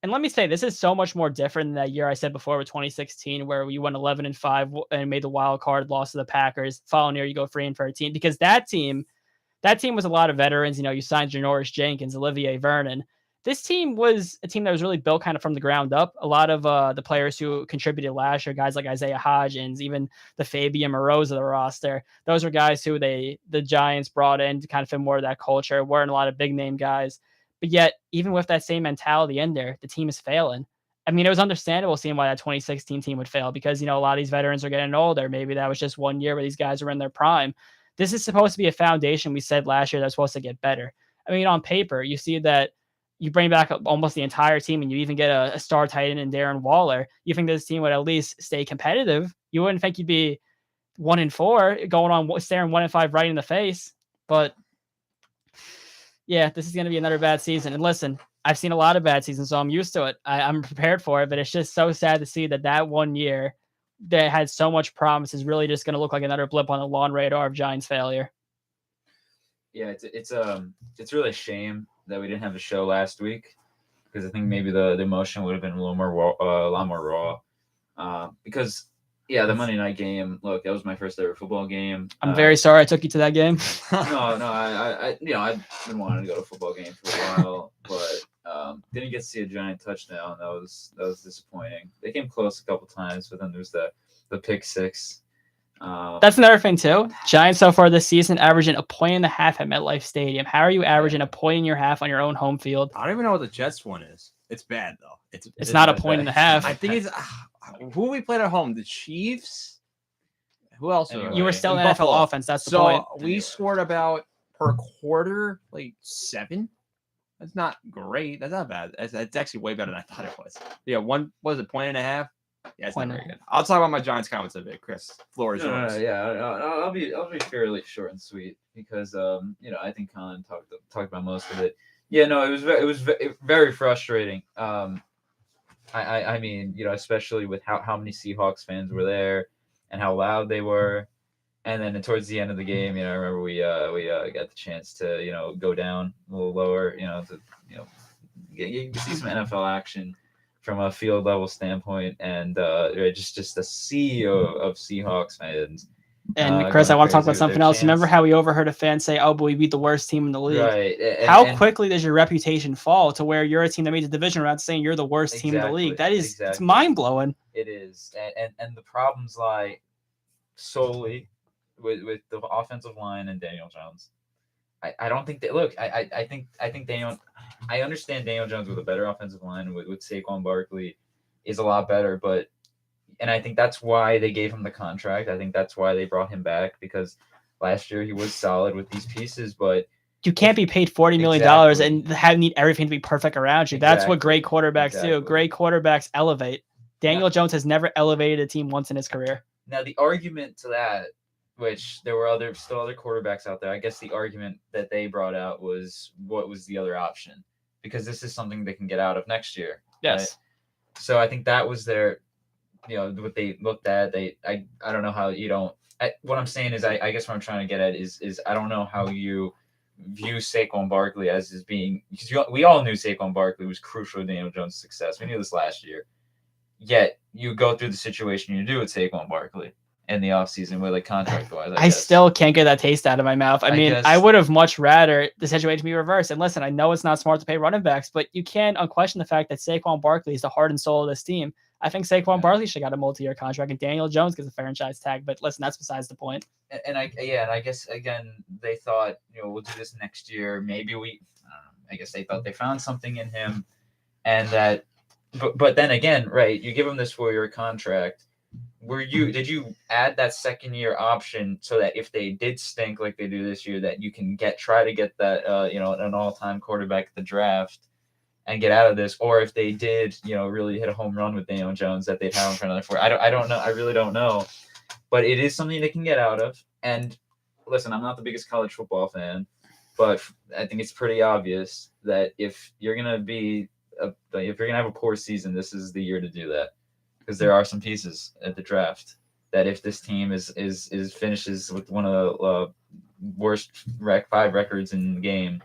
And let me say, this is so much more different than that year I said before with 2016, where we went 11-5 and made the wild card, lost to the Packers. Following year, you go 3-13, because that team was a lot of veterans. You signed Janoris Jenkins, Olivier Vernon. This team was a team that was really built kind of from the ground up. A lot of the players who contributed last year, guys like Isaiah Hodgins, even the Fabian Moreaus of the roster, those were guys who the Giants brought in to kind of fit more of that culture. Weren't a lot of big name guys. But yet, even with that same mentality in there, the team is failing. I mean, it was understandable seeing why that 2016 team would fail, because, a lot of these veterans are getting older. Maybe that was just one year where these guys were in their prime. This is supposed to be a foundation, we said last year, that's supposed to get better. I mean, on paper, you see that you bring back almost the entire team and you even get a star tight end in Darren Waller. You think this team would at least stay competitive. You wouldn't think you'd be 1-4 going on staring 1-5 right in the face. But yeah, this is going to be another bad season. And listen, I've seen a lot of bad seasons, so I'm used to it. I'm prepared for it, but it's just so sad to see that 1 year that had so much promise is really just going to look like another blip on the lawn radar of Giants failure. Yeah, it's really a shame that we didn't have a show last week, because I think maybe the emotion would have been a lot more raw. Because the Monday night game, look, that was my first ever football game. I'm very sorry I took you to that game. No, I've been wanting to go to a football game for a while, but didn't get to see a Giant touchdown. That was disappointing. They came close a couple times, but then there's the pick six. That's another thing too. Giants so far this season averaging 1.5 points at MetLife Stadium. How are you averaging 1.5 points on your own home field? I don't even know what the Jets one is. It's bad though. It's not 1.5 points. I think it's who we played at home. The Chiefs. Who else? Anyway, you were still in Buffalo. NFL offense. That's the so point. We scored about per quarter like 7. That's not great. That's not bad. It's actually way better than I thought it was. Yeah, one was it 1.5. Yeah, it's not very good. I'll talk about my Giants comments a bit, Chris. Floor is yours. I'll be fairly short and sweet, because I think Colin talked about most of it. Yeah, no, it was very frustrating. I mean, especially with how many Seahawks fans were there and how loud they were. And then towards the end of the game, I remember we got the chance to go down a little lower, to you can see some NFL action from a field level standpoint, and just a sea of Seahawks fans. And Chris, I going want to talk crazy about with something their else. Remember chants. how we overheard a fan say, "Oh, but we beat the worst team in the league." Right? How quickly does your reputation fall to where you're a team that made the division round saying you're the worst team in the league? That is, it's mind blowing. It is, and the problems lie solely with the offensive line and Daniel Jones. I don't think that. Look, I think Daniel. I understand Daniel Jones with a better offensive line with Saquon Barkley is a lot better, and I think that's why they gave him the contract. I think that's why they brought him back, because last year he was solid with these pieces, but you can't be paid $40 million and need everything to be perfect around you. That's what great quarterbacks do. Great quarterbacks elevate. Daniel Jones has never elevated a team once in his career. Now, the argument to that, which there were still other quarterbacks out there, I guess the argument that they brought out was, what was the other option? Because this is something they can get out of next year. Yes. Right? So I think that was their, what they looked at. I don't know how you don't. What I'm saying is, I guess what I'm trying to get at is I don't know how you view Saquon Barkley as being, because we all knew Saquon Barkley was crucial to Daniel Jones' success. We knew this last year. Yet you go through the situation you do with Saquon Barkley in the offseason with contract-wise. I still can't get that taste out of my mouth. I mean, I would have much rather the situation be reversed. And listen, I know it's not smart to pay running backs, but you can't unquestion the fact that Saquon Barkley is the heart and soul of this team. I think Saquon Barkley should have got a multi-year contract, and Daniel Jones gets a franchise tag. But listen, that's besides the point. And I guess again they thought, we'll do this next year. Maybe I guess they thought they found something in him, and that. But then again, right? You give him this 4-year contract. Did you add that second-year option so that if they did stink like they do this year, that you can try to get that an all-time quarterback at the draft and get out of this, or if they did really hit a home run with Daniel Jones, that they'd have him for another 4. I don't know. I really don't know, but it is something they can get out of. And listen, I'm not the biggest college football fan, but I think it's pretty obvious that if you're gonna have a poor season, this is the year to do that, because there are some pieces at the draft that if this team is finishes with one of the worst 5 records in the game,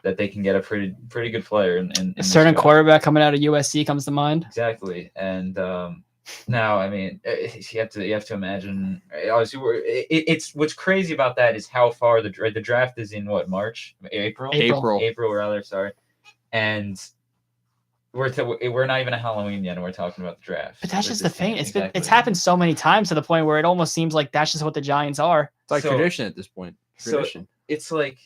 that they can get a pretty good player. In a certain quarterback coming out of USC comes to mind. Exactly, and now I mean you have to imagine. Obviously, it's what's crazy about that is how far the draft is in April rather. Sorry, and. We're not even a Halloween yet, and we're talking about the draft. But that's just the thing. It's happened so many times to the point where it almost seems like that's just what the Giants are. It's like tradition at this point. Tradition. So it's like,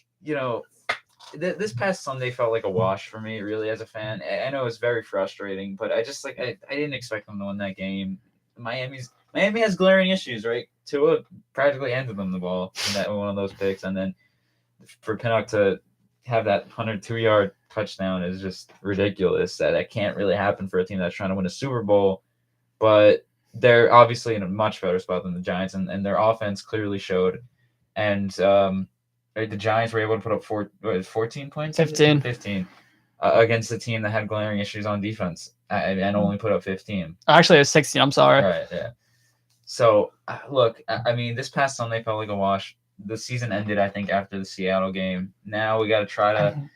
this past Sunday felt like a wash for me, really, as a fan. I know it was very frustrating, but I just I didn't expect them to win that game. Miami has glaring issues, right? Tua practically handed them the ball in that one of those picks, and then for Pinnock to have that 102-yard touchdown is just ridiculous. That can't really happen for a team that's trying to win a Super Bowl, but they're obviously in a much better spot than the Giants, and their offense clearly showed. And the Giants were able to put up 14 points? 15 against the team that had glaring issues on defense, and only put up 15. Actually, it was 16. I'm sorry. All right, yeah. So, look, I mean, this past Sunday felt like a wash. The season ended, I think, after the Seattle game. Now we got to try to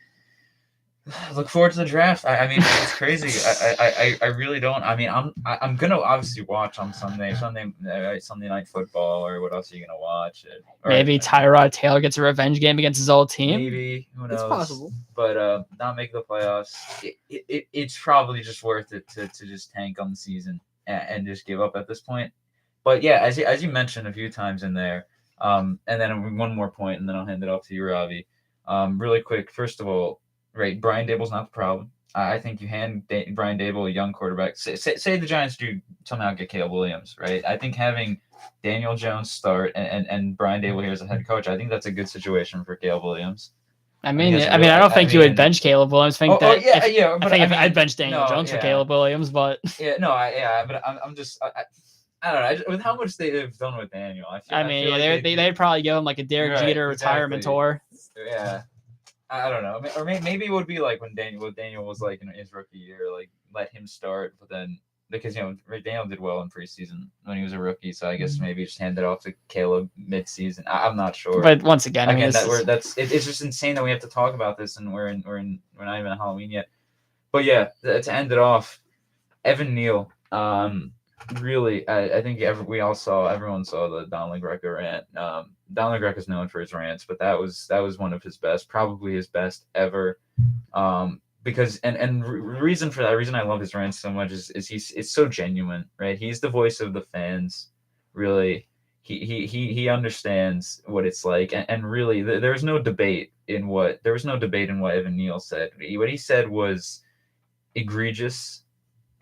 look forward to the draft. I mean, it's crazy. I really don't. I mean, I'm gonna obviously watch on Sunday Night Football, or what else are you gonna watch? Maybe Tyrod Taylor gets a revenge game against his old team. Maybe, who knows? It's possible. But not make the playoffs. It's probably just worth it to just tank on the season and just give up at this point. But yeah, as you mentioned a few times in there. And then one more point, and then I'll hand it off to you, Robbie. Really quick. First of all, right, Brian Dable's not the problem. I think you hand Brian Dable, a young quarterback. Say the Giants do somehow get Caleb Williams, right? I think having Daniel Jones start and Brian Dable here as a head coach, I think that's a good situation for Caleb Williams. I don't think you would bench Caleb Williams. I'd bench Daniel Jones for Caleb Williams, but but I'm just. I don't know. With how much they've done with Daniel, they'd probably give him like a Derek Jeter retirement tour. Yeah, I don't know. Or maybe it would be like when Daniel was like in his rookie year, like let him start, but then because Daniel did well in preseason when he was a rookie, so I guess maybe just hand it off to Caleb midseason. I'm not sure. But once again, I mean, it's just insane that we have to talk about this, and we're not even on Halloween yet. But yeah, to end it off, Evan Neal. Really, I think everyone saw the Don LaGreca rant. Don LaGreca is known for his rants, but that was one of his best, probably his best ever. Because reason for that, reason I love his rants so much is it's so genuine, right? He's the voice of the fans, really. He understands what it's like, and really there was no debate in what Evan Neal said. What he said was egregious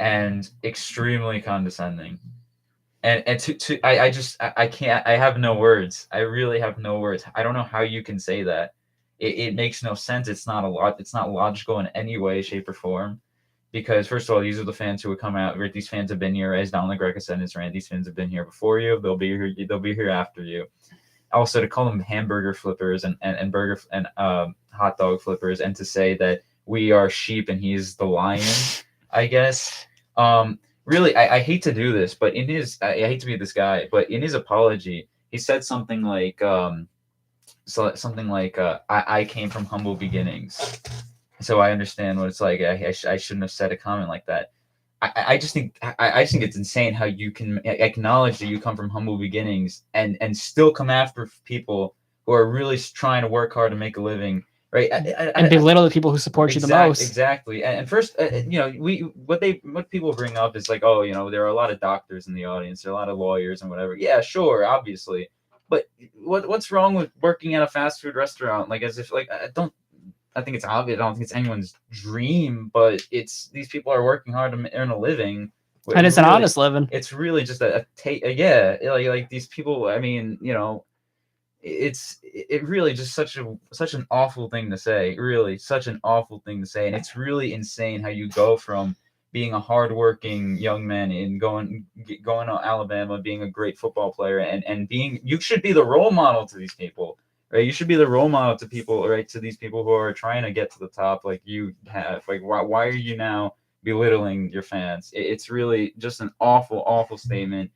and extremely condescending. And I can't, I have no words. I really have no words. I don't know how you can say that. It makes no sense. It's not logical in any way, shape, or form. Because first of all, these are the fans who would come out. Right? These fans have been here, as Don LaGreca said in his rant. These fans have been here before you. They'll be here. They'll be here after you. Also, to call them hamburger flippers and burger and hot dog flippers, and to say that we are sheep and he's the lion, I guess. Really, I hate to do this, but I hate to be this guy, but in his apology, he said something like, I came from humble beginnings, so I understand what it's like. I shouldn't have said a comment like that. I just think it's insane how you can acknowledge that you come from humble beginnings and still come after people who are really trying to work hard to make a living, right? And belittle the people who support you the most. Exactly. And first, what people bring up is like, oh, there are a lot of doctors in the audience, there are a lot of lawyers and whatever. Yeah, sure, obviously. But what's wrong with working at a fast food restaurant? Like, as if, like, I think it's obvious. I don't think it's anyone's dream, but these people are working hard to earn a living. And it's really an honest living. It's really just like these people. I mean, it really just such an awful thing to say. Really, such an awful thing to say, and it's really insane how you go from being a hardworking young man and going to Alabama, being a great football player, and you should be the role model to these people, right? You should be the role model to people, right? To these people who are trying to get to the top, like you have. Like, why are you now belittling your fans? It's really just an awful statement.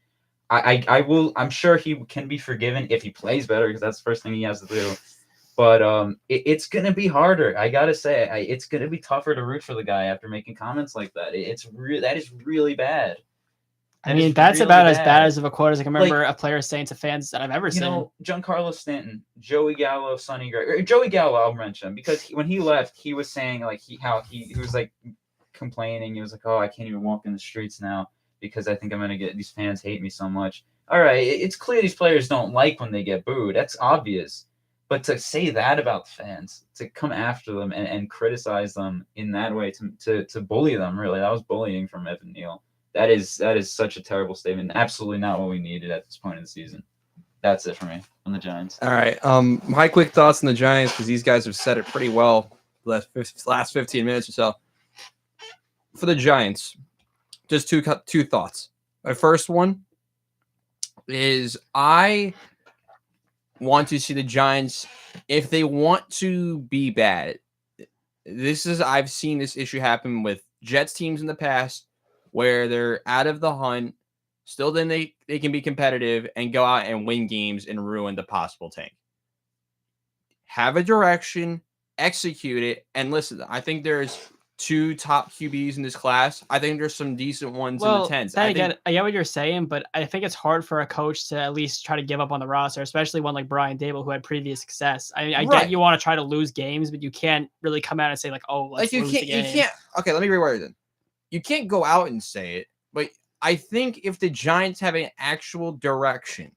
I'm sure he can be forgiven if he plays better, because that's the first thing he has to do. But it's going to be harder. I got to say, it's going to be tougher to root for the guy after making comments like that. That is really bad. I mean, that's really about as bad as of a quote as I can remember a player saying to fans that I've ever seen. Giancarlo Stanton, Joey Gallo, Sonny Gray. Joey Gallo, I'll mention him, because when he left, he was saying like he was like complaining. He was like, oh, I can't even walk in the streets now because I think I'm going to get these fans hate me so much. All right, it's clear these players don't like when they get booed. That's obvious. But to say that about the fans, to come after them and criticize them in that way, to bully them, really, that was bullying from Evan Neal. That is such a terrible statement. Absolutely not what we needed at this point in the season. That's it for me on the Giants. All right. My quick thoughts on the Giants, because these guys have said it pretty well the last 15 minutes or so. For the Giants, just two thoughts. My first one is I want to see the Giants, if they want to be bad. I've seen this issue happen with Jets teams in the past where they're out of the hunt. Still, then they can be competitive and go out and win games and ruin the possible tank. Have a direction, execute it, and listen, I think there's 2 top QBs in this class. I think there's some decent ones in the 10s. I get what you're saying, but I think it's hard for a coach to at least try to give up on the roster, especially one like Brian Dable, who had previous success. I mean, I get you want to try to lose games, but you can't really come out and say like, oh, let's lose the game. You can't. Okay, let me reword it then. You can't go out and say it, but I think if the Giants have an actual direction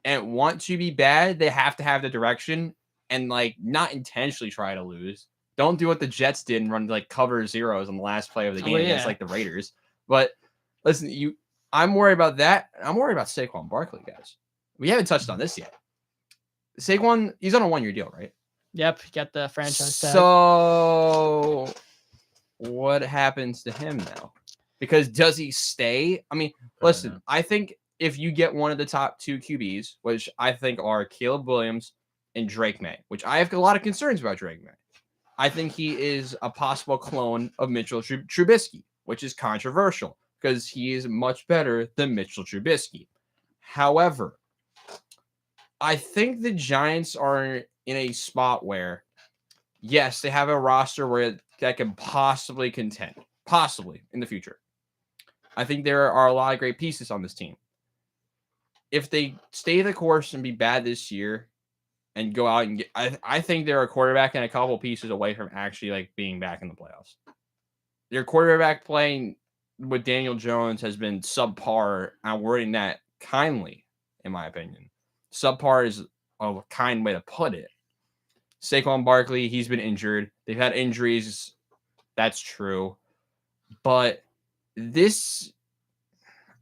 and want to be bad, they have to have the direction and like not intentionally try to lose. Don't do what the Jets did and run like cover zeros on the last play of the game against like the Raiders. But listen, I'm worried about that. I'm worried about Saquon Barkley, guys. We haven't touched on this yet. Saquon, he's on a 1-year deal, right? Yep, got the franchise tag. So what happens to him now? Because does he stay? I mean, listen, I think if you get one of the top 2 QBs, which I think are Caleb Williams and Drake May, which I have a lot of concerns about Drake May. I think he is a possible clone of Mitchell Trubisky, which is controversial because he is much better than Mitchell Trubisky. However, I think the Giants are in a spot where, yes, they have a roster that can possibly contend, possibly in the future. I think there are a lot of great pieces on this team. If they stay the course and be bad this year and go out and get, I think they're a quarterback and a couple pieces away from actually like being back in the playoffs. Their quarterback playing with Daniel Jones has been subpar. I'm wording that kindly, in my opinion. Subpar is a kind way to put it. Saquon Barkley, he's been injured. They've had injuries. That's true. But this,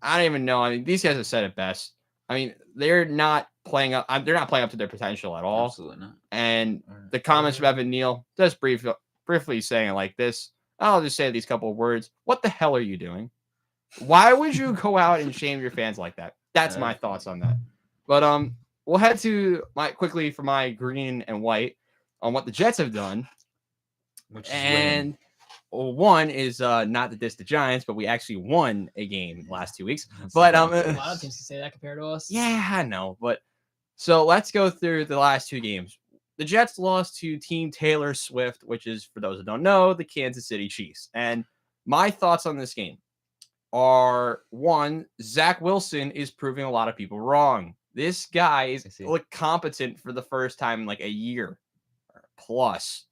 I don't even know. I mean, these guys have said it best. I mean, they're not playing up. They're not playing up to their potential at all. Absolutely not. And the comments from Evan Neal, just briefly saying it like this. I'll just say these couple of words. What the hell are you doing? Why would you go out and shame your fans like that? That's my thoughts on that. But we'll head to quickly for my green and white on what the Jets have done. One is not to diss the Giants, but we actually won a game the last 2 weeks. But a lot of teams can say that compared to us. Yeah, I know. But so let's go through the last 2 games. The Jets lost to Team Taylor Swift, which is, for those that don't know, the Kansas City Chiefs. And my thoughts on this game are, one, Zach Wilson is proving a lot of people wrong. This guy is competent for the first time in like a year plus.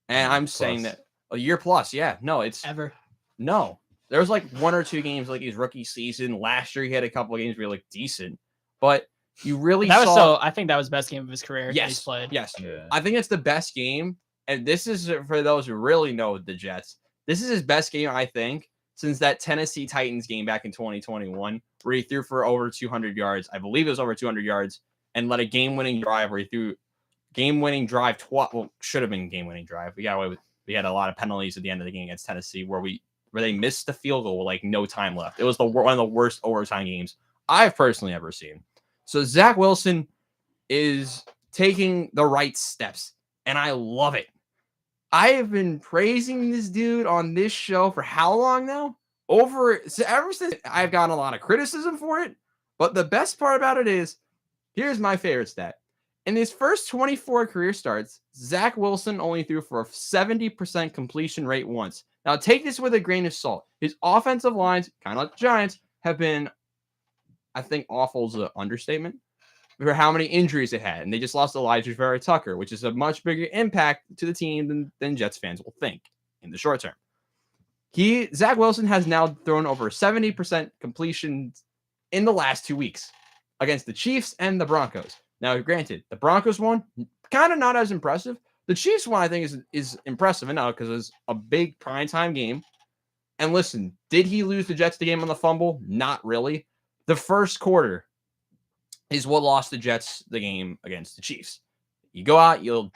And I'm saying that a year plus. Yeah, no, it's ever. No, there was like 1 or 2 games like his rookie season. Last year, he had a couple of games where he looked decent, but you really I think that was the best game of his career. Yes, he's played. Yes, yeah. I think it's the best game, and this is for those who really know the Jets. This is his best game, I think, since that Tennessee Titans game back in 2021, where he threw for over 200 yards. I believe it was over 200 yards, and led a game-winning drive where he threw game-winning drive. Should have been game-winning drive. We got away with. We had a lot of penalties at the end of the game against Tennessee where they missed the field goal with like no time left. It was one of the worst overtime games I've personally ever seen. So Zach Wilson is taking the right steps, and I love it. I have been praising this dude on this show for how long now? Ever since I've gotten a lot of criticism for it. But the best part about it is, here's my favorite stat. In his first 24 career starts, Zach Wilson only threw for a 70% completion rate once. Now, take this with a grain of salt. His offensive lines, kind of like the Giants, have been, I think, awful is an understatement, for how many injuries they had. And they just lost Elijah Vera Tucker, which is a much bigger impact to the team than Jets fans will think in the short term. Zach Wilson has now thrown over 70% completion in the last 2 weeks against the Chiefs and the Broncos. Now, granted, the Broncos one, kind of not as impressive. The Chiefs one, I think, is impressive enough because it was a big primetime game. And listen, did he lose the Jets the game on the fumble? Not really. The first quarter is what lost the Jets the game against the Chiefs. You go out, you'll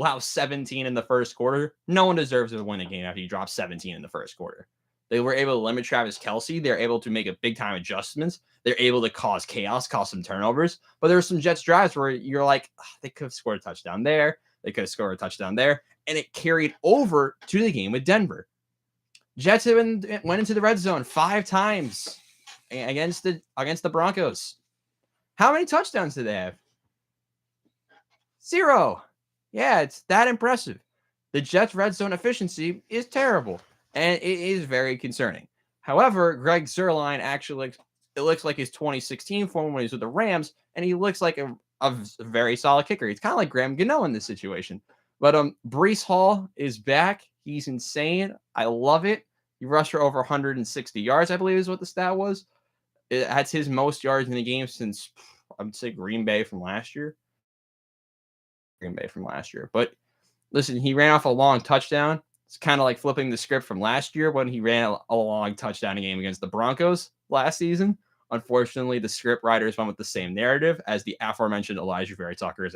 have 17 in the first quarter. No one deserves to win a game after you drop 17 in the first quarter. They were able to limit Travis Kelce. They're able to make a big-time adjustments. They're able to cause chaos, cause some turnovers. But there were some Jets drives where you're like, they could have scored a touchdown there. They could have scored a touchdown there. And it carried over to the game with Denver. Jets went into the red zone 5 times against the Broncos. How many touchdowns did they have? 0. Yeah, it's that impressive. The Jets' red zone efficiency is terrible. And it is very concerning. However, Greg Zuerlein actually looks like his 2016 form when he was with the Rams, and he looks like a very solid kicker. He's kind of like Graham Gano in this situation. But Breece Hall is back. He's insane. I love it. He rushed for over 160 yards, I believe is what the stat was. That's his most yards in the game since, I would say, Green Bay from last year. But listen, he ran off a long touchdown. It's kind of like flipping the script from last year when he ran a long touchdown game against the Broncos last season. Unfortunately, the script writers went with the same narrative as the aforementioned Elijah Vera Tucker is